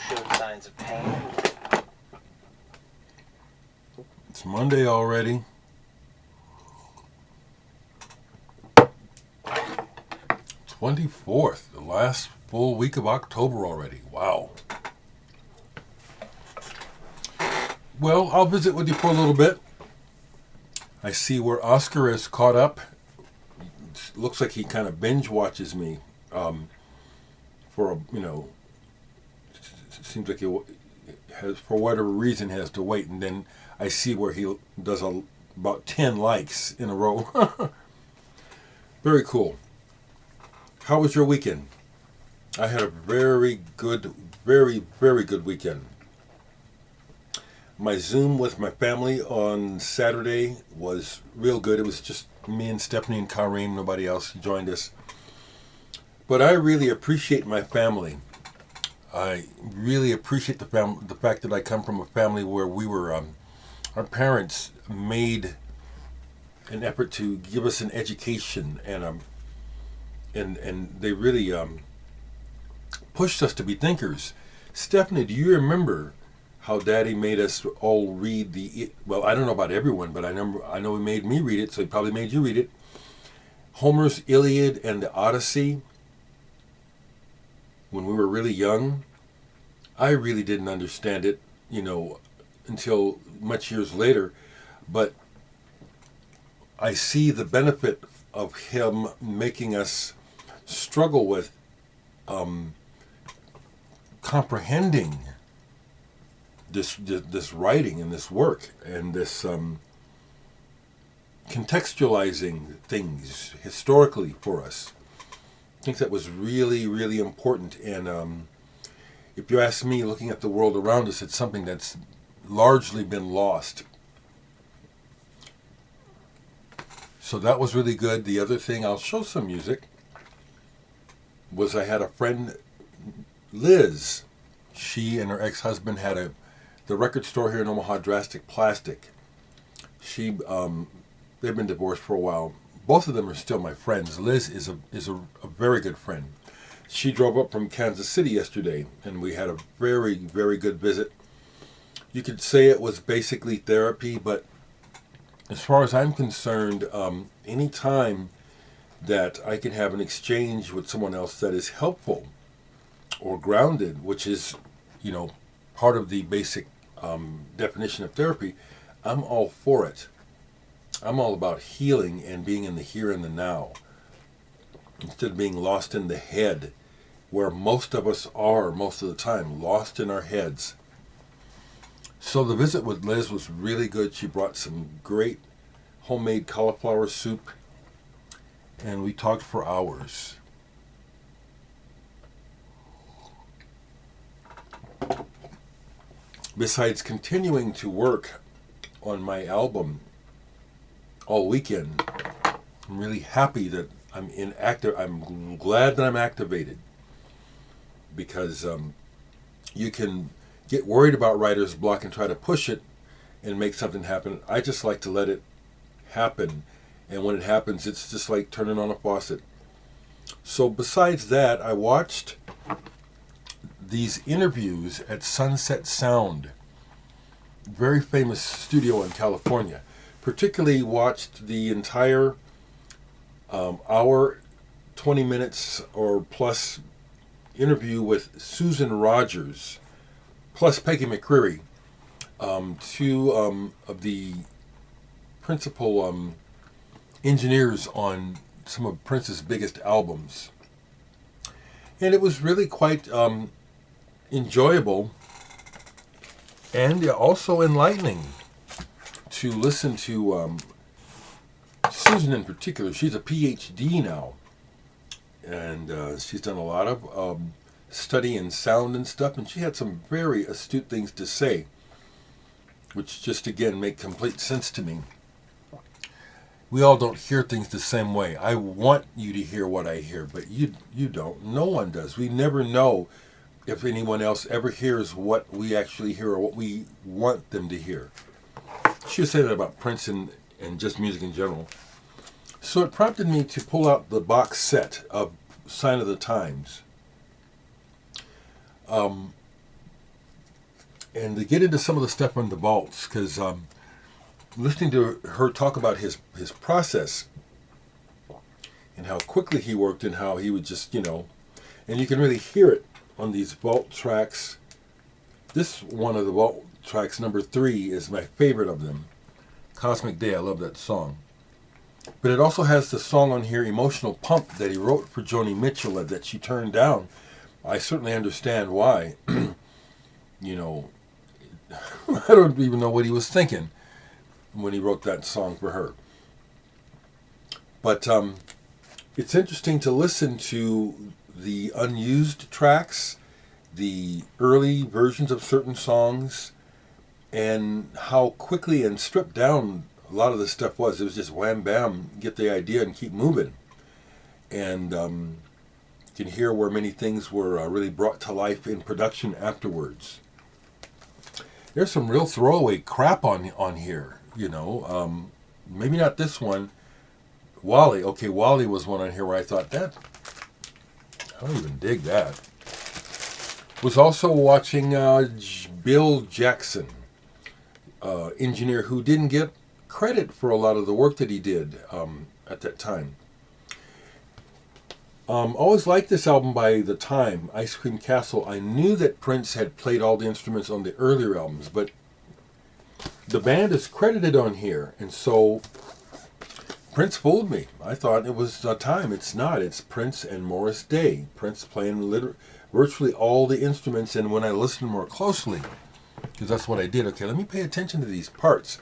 showed signs of pain. It's Monday already. '24th, the last full week of October already. Wow. Well, I'll visit with you for a little bit. I see where Oscar is caught up. It looks like he kind of binge watches me. Seems like he has, for whatever reason, has to wait, and then I see where he does about 10 likes in a row. Very cool. How was your weekend? I had a very good weekend. My Zoom with my family on Saturday was real good. It was just me and Stephanie and Kareem. Nobody else joined us. But I really appreciate my family. I really appreciate the fact that I come from a family where we were, our parents made an effort to give us an education, and they really pushed us to be thinkers. Stephanie, do you remember how Daddy made us all read well, I don't know about everyone, but I know he made me read it, so he probably made you read it. Homer's Iliad and the Odyssey. When we were really young, I really didn't understand it, until much years later. But I see the benefit of him making us struggle with comprehending this writing and this work and this contextualizing things historically for us. I think that was really, really important. And if you ask me, looking at the world around us, it's something that's largely been lost. So that was really good. The other thing, I'll show some music, was I had a friend, Liz. She and her ex-husband had the record store here in Omaha, Drastic Plastic. They've been divorced for a while. Both of them are still my friends. Liz is a very good friend. She drove up from Kansas City yesterday, and we had a very, very good visit. You could say it was basically therapy, but as far as I'm concerned, any time that I can have an exchange with someone else that is helpful or grounded, which is, part of the basic definition of therapy, I'm all for it. I'm all about healing and being in the here and the now, instead of being lost in the head, where most of us are most of the time, lost in our heads. So the visit with Liz was really good. She brought some great homemade cauliflower soup, and we talked for hours. Besides continuing to work on my album all weekend, I'm really happy that I'm glad that I'm activated, because you can get worried about writer's block and try to push it and make something happen. I just like to let it happen, and when it happens, it's just like turning on a faucet. So besides that, I watched these interviews at Sunset Sound, very famous studio in California. Particularly watched the entire hour, 20 minutes or plus interview with Susan Rogers, plus Peggy McCreary, two of the principal engineers on some of Prince's biggest albums. And it was really quite enjoyable and also enlightening to listen to Susan in particular. She's a PhD now, and she's done a lot of study in sound and stuff, and she had some very astute things to say, which just again make complete sense to me. We all don't hear things the same way. I want you to hear what I hear, but you don't. No one does. We never know if anyone else ever hears what we actually hear or what we want them to hear. She would say that about Prince and just music in general. So it prompted me to pull out the box set of Sign of the Times. And to get into some of the stuff on the vaults, because listening to her talk about his process and how quickly he worked and how he would just, and you can really hear it on these vault tracks. This one of the vault tracks, number 3, is my favorite of them. Cosmic Day, I love that song. But it also has the song on here, Emotional Pump, that he wrote for Joni Mitchell that she turned down. I certainly understand why. I don't even know what he was thinking when he wrote that song for her. But it's interesting to listen to the unused tracks, the early versions of certain songs, and how quickly and stripped down a lot of the stuff was. It was just wham bam, get the idea and keep moving. And you can hear where many things were really brought to life in production afterwards. There's some real throwaway crap on here, maybe not this one. Wally was one on here where I thought, I don't even dig that. Was also watching Bill Jackson, engineer who didn't get credit for a lot of the work that he did at that time. Always liked this album by the time, Ice Cream Castle. I knew that Prince had played all the instruments on the earlier albums, but the band is credited on here, and so Prince fooled me. I thought it was Time. It's not. It's Prince and Morris Day. Prince playing virtually all the instruments, and when I listened more closely, because that's what I did, okay, let me pay attention to these parts.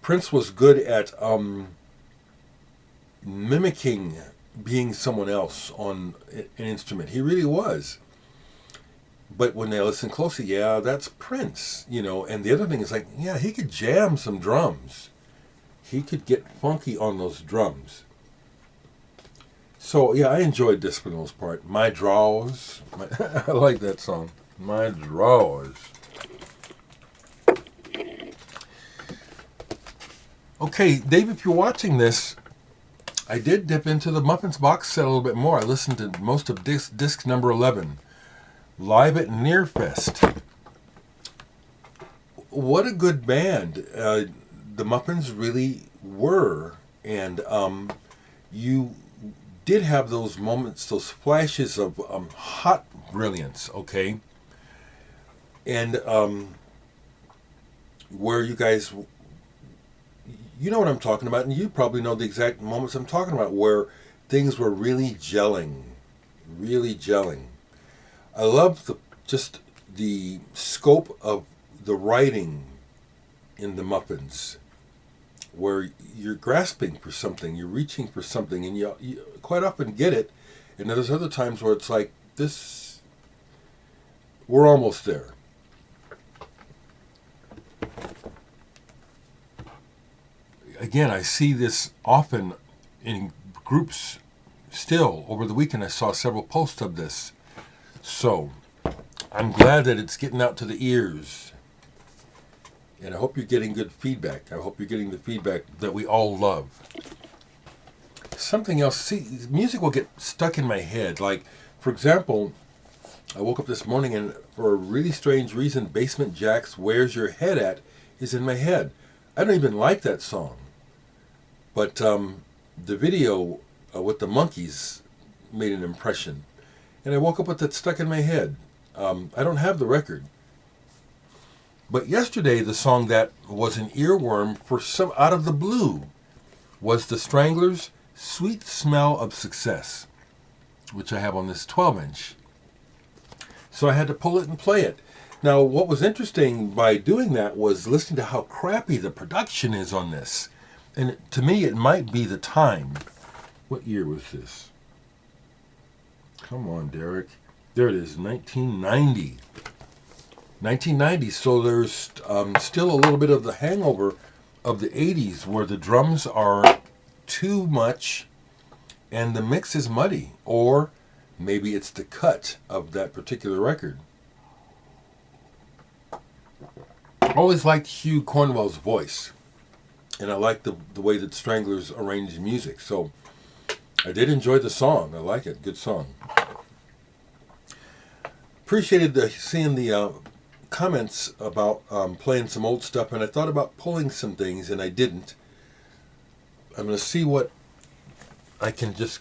Prince was good at mimicking being someone else on an instrument. He really was. But when they listen closely, yeah, that's Prince, And the other thing is he could jam some drums. He could get funky on those drums. So, yeah, I enjoyed this for the most part. My Drawers. I like that song. My Drawers. Okay, Dave, if you're watching this, I did dip into the Muffins box set a little bit more. I listened to most of disc number 11, Live at Nearfest. What a good band the Muffins really were. And you did have those moments, those flashes of hot brilliance, okay? And where you guys... You know what I'm talking about, and you probably know the exact moments I'm talking about where things were really gelling. Really gelling. I love the scope of the writing in the Muffins, where you're grasping for something, you're reaching for something, and you quite often get it, and there's other times where it's like, we're almost there. Again, I see this often in groups still. Over the weekend, I saw several posts of this. So, I'm glad that it's getting out to the ears. And I hope you're getting good feedback. I hope you're getting the feedback that we all love. Something else, see, music will get stuck in my head. Like, for example, I woke up this morning and for a really strange reason, Basement Jaxx, Where's Your Head At, is in my head. I don't even like that song. But the video with the monkeys made an impression. And I woke up with that stuck in my head. I don't have the record. But yesterday, the song that was an earworm for some out of the blue was the Stranglers' Sweet Smell of Success, which I have on this 12-inch. So I had to pull it and play it. Now, what was interesting by doing that was listening to how crappy the production is on this. And to me, it might be the time. What year was this? Come on, Dereck. There it is, 1990. 1990, so there's still a little bit of the hangover of the 80s where the drums are too much and the mix is muddy. Or maybe it's the cut of that particular record. I always liked Hugh Cornwell's voice. And I like the way that Stranglers arranged music. So I did enjoy the song. I like it. Good song. Appreciated seeing the comments about playing some old stuff, and I thought about pulling some things, and I didn't. I'm going to see what I can just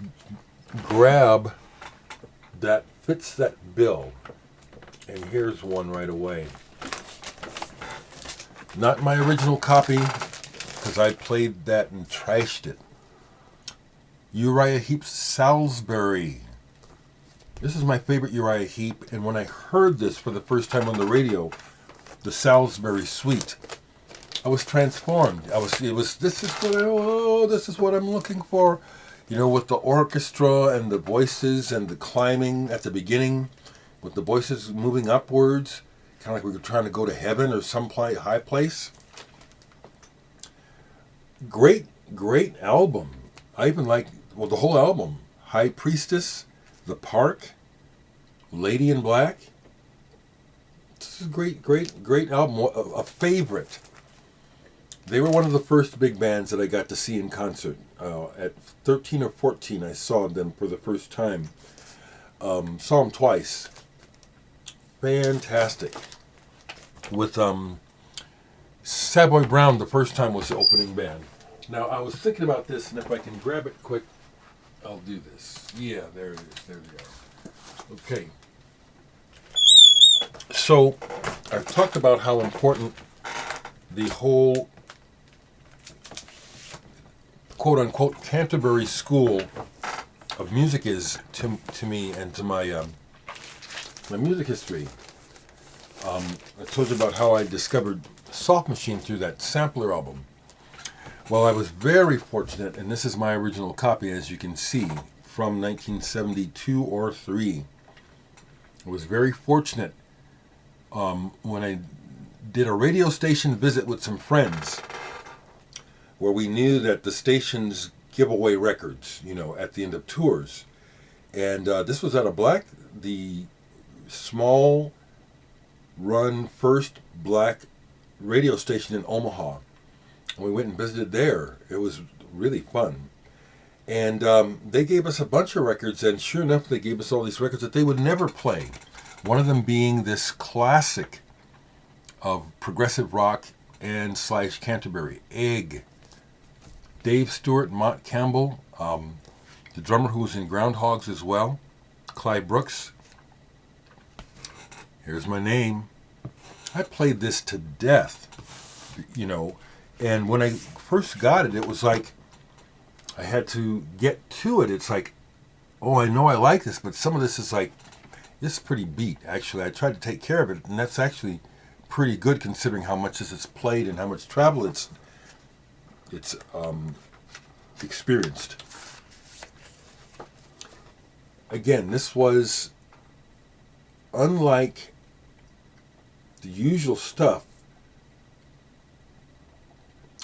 grab that fits that bill. And here's one right away. Not my original copy, because I played that and trashed it. Uriah Heep's Salisbury. This is my favorite Uriah Heep, and when I heard this for the first time on the radio, the Salisbury Suite, I was transformed. This is what I'm looking for. You know, with the orchestra and the voices and the climbing at the beginning, with the voices moving upwards, kind of like we were trying to go to heaven or some high place. Great album. I even like, the whole album. High Priestess, The Park, Lady in Black. This is a great album. A favorite. They were one of the first big bands that I got to see in concert. At 13 or 14, I saw them for the first time. Saw them twice. Fantastic. With Savoy Brown, the first time was the opening band. Now, I was thinking about this, and if I can grab it quick, I'll do this. Yeah, there it is. There we go. Okay. So, I've talked about how important the whole quote-unquote Canterbury School of music is to me and to my music history. I told you about how I discovered Soft Machine through that sampler album. Well, I was very fortunate, and this is my original copy, as you can see, from 1972 or 3. I was very fortunate when I did a radio station visit with some friends, where we knew that the stations give away records, at the end of tours. And this was at the small run first black radio station in Omaha. And we went and visited there. It was really fun. And they gave us a bunch of records, and sure enough, they gave us all these records that they would never play. One of them being this classic of progressive rock and / Canterbury, Egg. Dave Stewart, Mont Campbell, the drummer who was in Groundhogs as well, Clyde Brooks. Here's my name. I played this to death, and when I first got it, it was like I had to get to it. It's like, oh, I know I like this, but some of this is like, this is pretty beat, actually. I tried to take care of it, and that's actually pretty good considering how much this is played and how much travel it's experienced. Again, this was unlike the usual stuff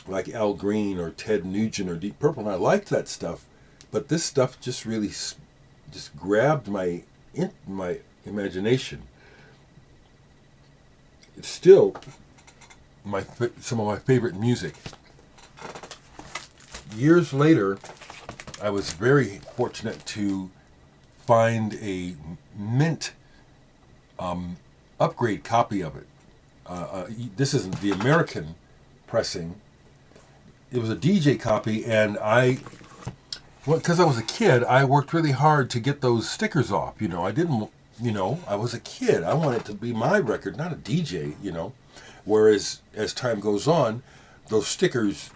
like Al Green or Ted Nugent or Deep Purple, and I liked that stuff, but this stuff just really just grabbed my imagination. It's still some of my favorite music. Years later, I was very fortunate to find a mint upgrade copy of it. This isn't the American pressing. It was a DJ copy, and because I was a kid, I worked really hard to get those stickers off. I didn't, I was a kid. I wanted it to be my record, not a DJ, Whereas, as time goes on, those stickers,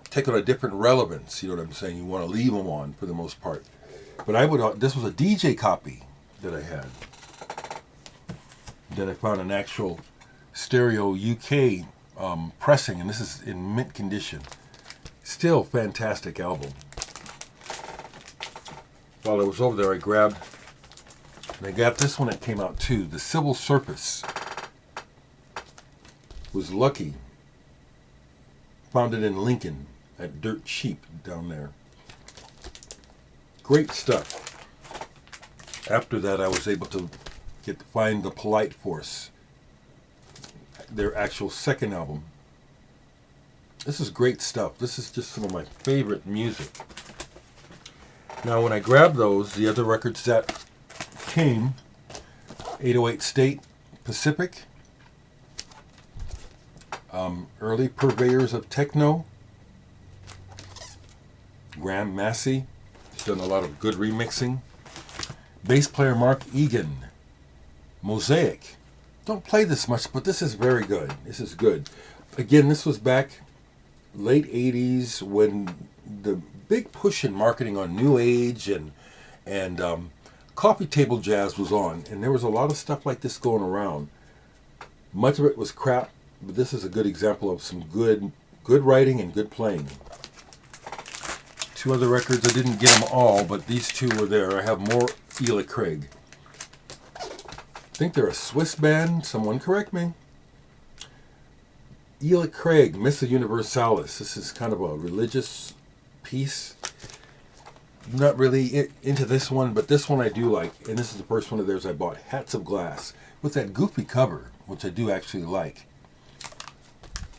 take on a different relevance. You know what I'm saying? You want to leave them on for the most part. But this was a DJ copy that I had. Then I found an actual stereo UK pressing, and this is in mint condition. Still fantastic album. While I was over there, I got this one that came out too. The Civil Surface. Was lucky. Found it in Lincoln at Dirt Cheap down there. Great stuff. After that, I was able to find the Polite Force, their actual second album. This is great stuff. This is just some of my favorite music. Now, when I grabbed those, the other records that came, 808 State, Pacific, early purveyors of techno, Graham Massey, he's done a lot of good remixing. Bass player Mark Egan, Mosaic. Don't play this much, but this is very good. This is good. Again, this was back late 80s when the big push in marketing on New Age and coffee table jazz was on, and there was a lot of stuff like this going around. Much of it was crap, but this is a good example of some good writing and good playing. Two other records, I didn't get them all, but these two were there. I have more Eela Craig. I think they're a Swiss band. Someone correct me. Eela Craig, Missa Universalis. This is kind of a religious piece. I'm not really into this one, but this one I do like. And this is the first one of theirs I bought. Hats of Glass. With that goofy cover, which I do actually like.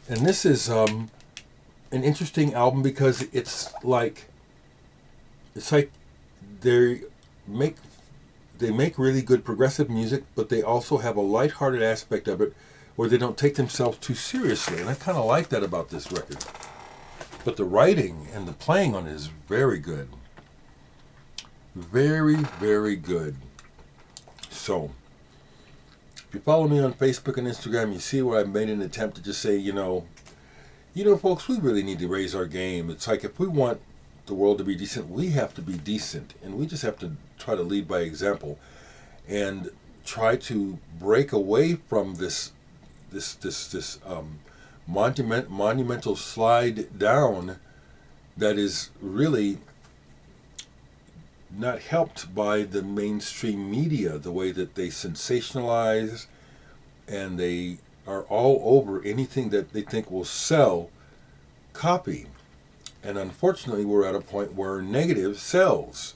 And this is an interesting album because it's like they make really good progressive music, but they also have a lighthearted aspect of it where they don't take themselves too seriously. And I kind of like that about this record. But the writing and the playing on it is very good. Very, very good. So, if you follow me on Facebook and Instagram, you see where I made an attempt to just say, you know, folks, we really need to raise our game. It's like if we want the world to be decent, we have to be decent. And we just have to try to lead by example and try to break away from this monumental slide down that is really not helped by the mainstream media, the way that they sensationalize and they are all over anything that they think will sell, copy. And unfortunately, we're at a point where negative sells.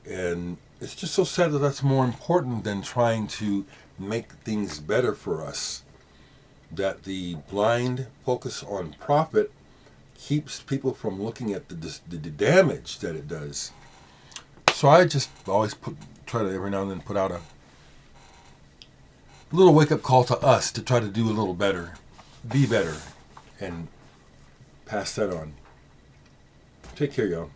And it's just so sad that that's more important than trying to make things better for us. That the blind focus on profit keeps people from looking at the damage that it does. So I just always try to every now and then put out a little wake-up call to us to try to do a little better, be better, and pass that on. Take care, y'all.